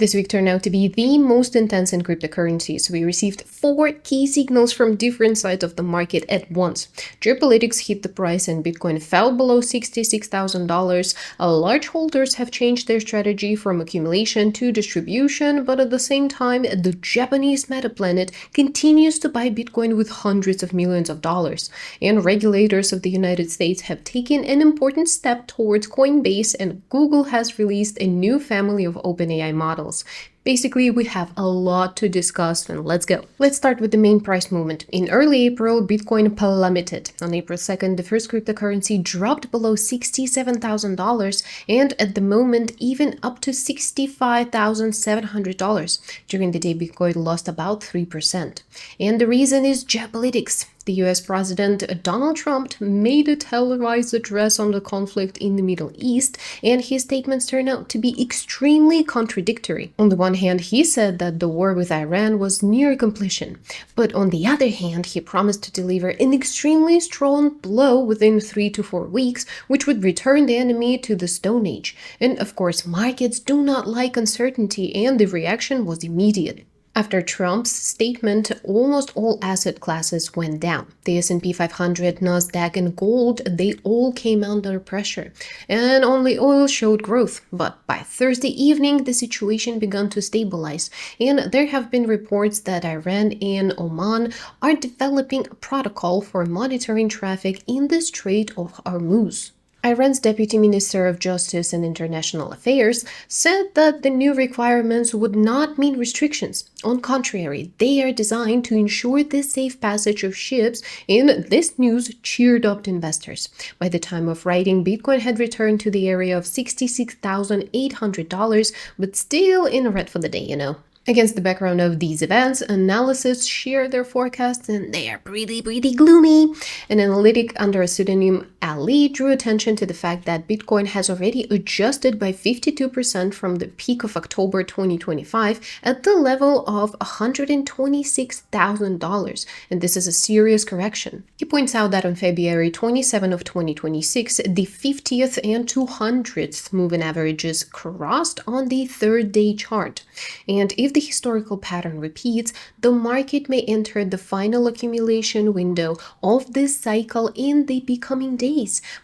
This week turned out to be the most intense in cryptocurrencies. We received 4 key signals from different sides of the market at once. Geopolitics hit the price and Bitcoin fell below $66,000. Large holders have changed their strategy from accumulation to distribution, but at the same time, the Japanese Metaplanet continues to buy Bitcoin with hundreds of millions of dollars. And regulators of the United States have taken an important step towards Coinbase, and Google has released a new family of OpenAI models. Basically, we have a lot to discuss, and let's go. Let's start with the main price movement. In early April, Bitcoin plummeted. On April 2nd, the first cryptocurrency dropped below $67,000 and at the moment even up to $65,700. During the day, Bitcoin lost about 3%. And the reason is geopolitics. The US President Donald Trump made a televised address on the conflict in the Middle East, and his statements turned out to be extremely contradictory. On the one hand, he said that the war with Iran was near completion, but on the other hand, he promised to deliver an extremely strong blow within 3 to 4 weeks, which would return the enemy to the Stone Age. And of course, markets do not like uncertainty, and the reaction was immediate. After Trump's statement, almost all asset classes went down. The S&P 500, Nasdaq, and gold, they all came under pressure. And only oil showed growth. But by Thursday evening, the situation began to stabilize. And there have been reports that Iran and Oman are developing a protocol for monitoring traffic in the Strait of Hormuz. Iran's Deputy Minister of Justice and International Affairs said that the new requirements would not mean restrictions. On contrary, they are designed to ensure the safe passage of ships, and this news cheered up investors. By the time of writing, Bitcoin had returned to the area of $66,800, but still in the red for the day. Against the background of these events, analysts share their forecasts, and they are pretty gloomy. An analytic under a pseudonym Ali drew attention to the fact that Bitcoin has already adjusted by 52% from the peak of October 2025 at the level of $126,000, and this is a serious correction. He points out that on February 27 of 2026, the 50th and 200th moving averages crossed on the third-day chart, and if the historical pattern repeats, the market may enter the final accumulation window of this cycle in the becoming days.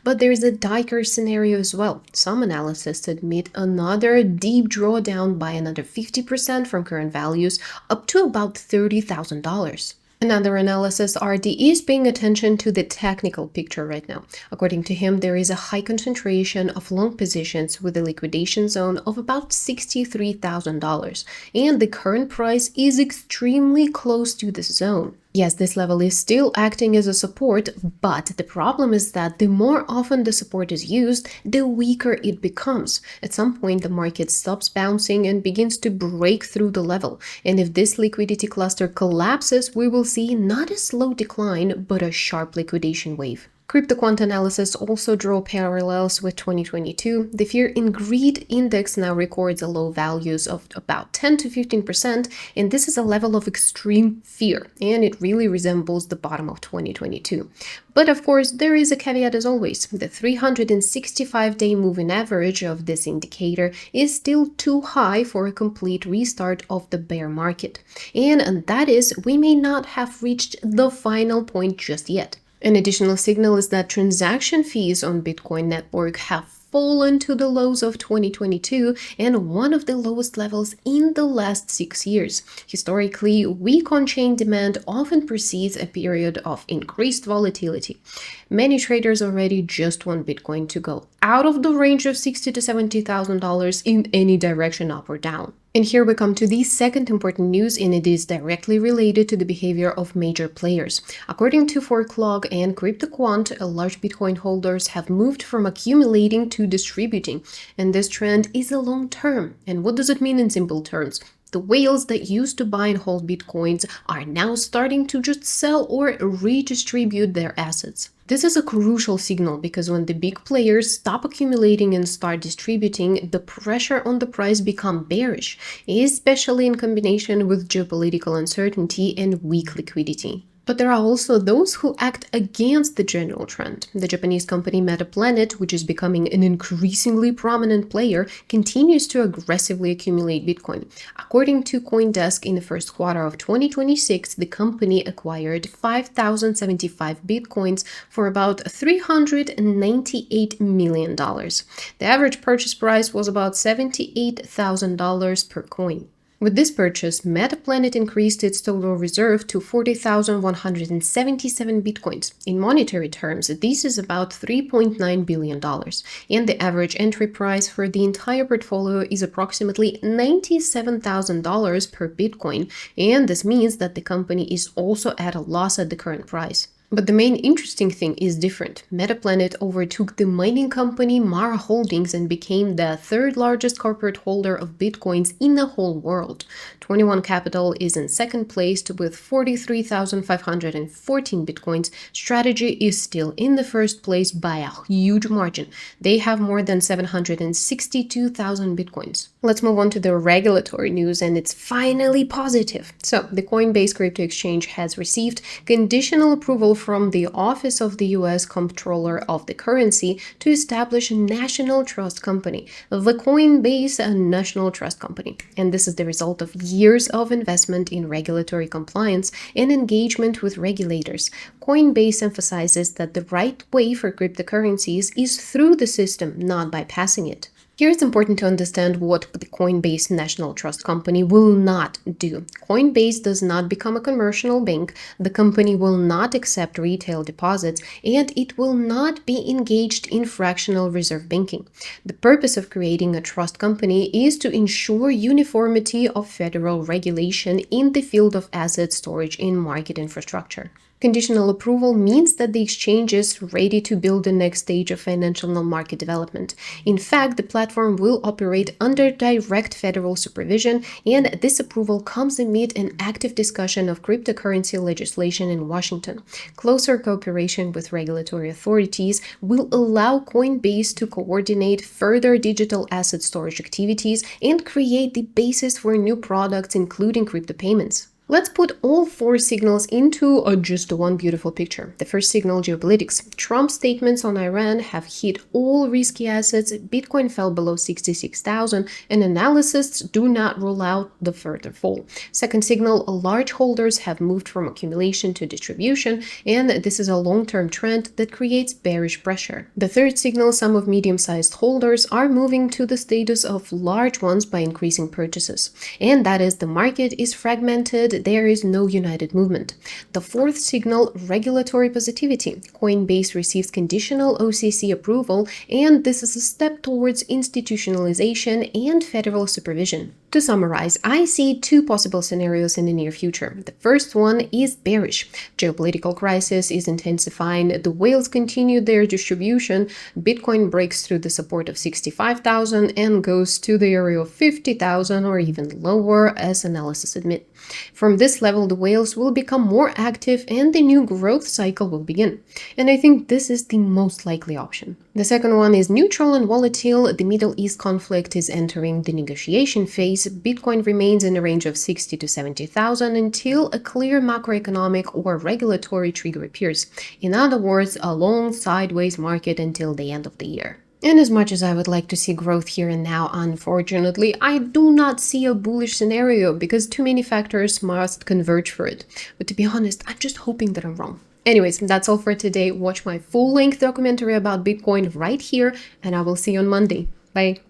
But there is a darker scenario as well. Some analysts admit another deep drawdown by another 50% from current values up to about $30,000. Another analysis RD is paying attention to the technical picture right now. According to him, there is a high concentration of long positions with a liquidation zone of about $63,000, and the current price is extremely close to this zone. Yes, this level is still acting as a support, but the problem is that the more often the support is used, the weaker it becomes. At some point, the market stops bouncing and begins to break through the level. And if this liquidity cluster collapses, we will see not a slow decline, but a sharp liquidation wave. CryptoQuant analysis also draw parallels with 2022. The Fear and Greed Index now records a low values of about 10 to 15%, and this is a level of extreme fear, and it really resembles the bottom of 2022. But of course, there is a caveat as always. The 365-day moving average of this indicator is still too high for a complete restart of the bear market. And that is, we may not have reached the final point just yet. An additional signal is that transaction fees on Bitcoin network have fallen to the lows of 2022 and one of the lowest levels in the last 6 years. Historically, weak on-chain demand often precedes a period of increased volatility. Many traders already just want Bitcoin to go out of the range of $60,000 to $70,000 in any direction up or down. And here we come to the second important news, and it is directly related to the behavior of major players. According to Forklog and CryptoQuant, large Bitcoin holders have moved from accumulating to distributing, and this trend is a long term. And what does it mean in simple terms? The whales that used to buy and hold Bitcoins are now starting to just sell or redistribute their assets. This is a crucial signal because when the big players stop accumulating and start distributing, the pressure on the price becomes bearish, especially in combination with geopolitical uncertainty and weak liquidity. But there are also those who act against the general trend. The Japanese company Metaplanet, which is becoming an increasingly prominent player, continues to aggressively accumulate Bitcoin. According to CoinDesk, in the first quarter of 2026, the company acquired 5,075 Bitcoins for about $398 million. The average purchase price was about $78,000 per coin. With this purchase, Metaplanet increased its total reserve to 40,177 bitcoins. In monetary terms, this is about $3.9 billion, and the average entry price for the entire portfolio is approximately $97,000 per bitcoin, and this means that the company is also at a loss at the current price. But the main interesting thing is different. Metaplanet overtook the mining company Mara Holdings and became the third largest corporate holder of bitcoins in the whole world. 21 Capital is in second place with 43,514 bitcoins. Strategy is still in the first place by a huge margin. They have more than 762,000 bitcoins. Let's move on to the regulatory news, and it's finally positive. So, the Coinbase crypto exchange has received conditional approval from the Office of the U.S. Comptroller of the Currency to establish a national trust company, the Coinbase National Trust Company. And this is the result of years of investment in regulatory compliance and engagement with regulators. Coinbase emphasizes that the right way for cryptocurrencies is through the system, not bypassing it. Here it's important to understand what the Coinbase National Trust Company will not do. Coinbase does not become a commercial bank, the company will not accept retail deposits, and it will not be engaged in fractional reserve banking. The purpose of creating a trust company is to ensure uniformity of federal regulation in the field of asset storage and market infrastructure. Conditional approval means that the exchange is ready to build the next stage of financial market development. In fact, the platform will operate under direct federal supervision, and this approval comes amid an active discussion of cryptocurrency legislation in Washington. Closer cooperation with regulatory authorities will allow Coinbase to coordinate further digital asset storage activities and create the basis for new products, including crypto payments. Let's put all four signals into just one beautiful picture. The first signal, geopolitics. Trump's statements on Iran have hit all risky assets, Bitcoin fell below 66,000, and analysts do not rule out the further fall. Second signal, large holders have moved from accumulation to distribution, and this is a long-term trend that creates bearish pressure. The third signal, some of medium-sized holders are moving to the status of large ones by increasing purchases, and that is the market is fragmented, there is no united movement. The fourth signal, regulatory positivity. Coinbase receives conditional OCC approval, and this is a step towards institutionalization and federal supervision. To summarize, I see two possible scenarios in the near future. The first one is bearish. Geopolitical crisis is intensifying, the whales continue their distribution, Bitcoin breaks through the support of 65,000 and goes to the area of 50,000 or even lower, as analysts admit. From this level, the whales will become more active and the new growth cycle will begin. And I think this is the most likely option. The second one is neutral and volatile. The Middle East conflict is entering the negotiation phase. Bitcoin remains in the range of 60 to 70,000 until a clear macroeconomic or regulatory trigger appears. In other words, a long sideways market until the end of the year. And as much as I would like to see growth here and now, unfortunately, I do not see a bullish scenario because too many factors must converge for it. But to be honest, I'm just hoping that I'm wrong. Anyways, that's all for today. Watch my full-length documentary about Bitcoin right here, and I will see you on Monday. Bye.